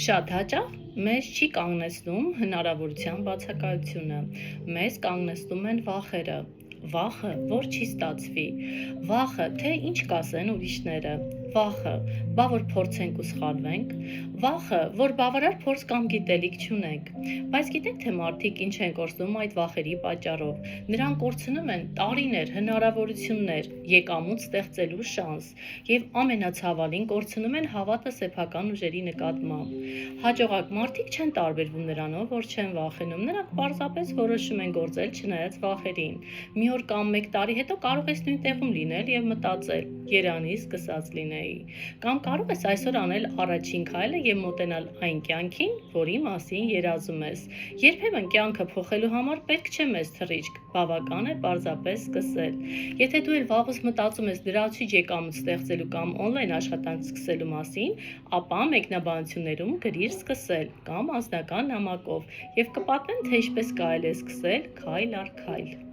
Շատ հաճախ մեզ չի կանգնեցնում հնարավորության բացակայությունը, մեզ կանգնեցնում են վախերը, վախը, որ չի ստացվի, վախը, թե ինչ կասեն ուրիշները, վախը, բա որ փորձենք ու սխալվենք, վախը, որ բավարար փորձ կամ գիտելիք չունենք, բայց գիտեք թե մարդիկ ինչ են կորցնում այդ վախերի պատճառով, նրանք կորցնում են տարիներ, հնարավորություններ, եկամուտ ստեղծելու շանս և ամենացավալին կորցնում են հավատը սեփական ուժերի նկատմամբ։ Հաջողակ մարդիկ չեն տարբերվում նրանով, որ չեն վախենում, նրանք պարզապես որոշում են գործել չնայած վախերին։ Մի օր կամ մեկ տարի հետո կարող ես նույն տեղում լինել և մտածել՝ երանի սկսած լինեի։ Կամ կարող ես այսօր անել առաջին քայլը և մոտենալ այն կյանքին, որի մասին երազում ես։ Երբեմն կյանքը փոխելու համար պետք չէ մեծ թռիչք, բավական է պարզապես սկսել։ Եթե դու էլ վաղուց մտածում ես լրացուցիչ եկամուտ ստեղծելու կամ օնլայն աշխատանք սկսելու մասին, ապա մեկնաբանություններում գրիր «սկսել» կամ անձնական նամակով և կպատմեմ, թե ինչպես կարելի է սկսել քայլ առ քայլ։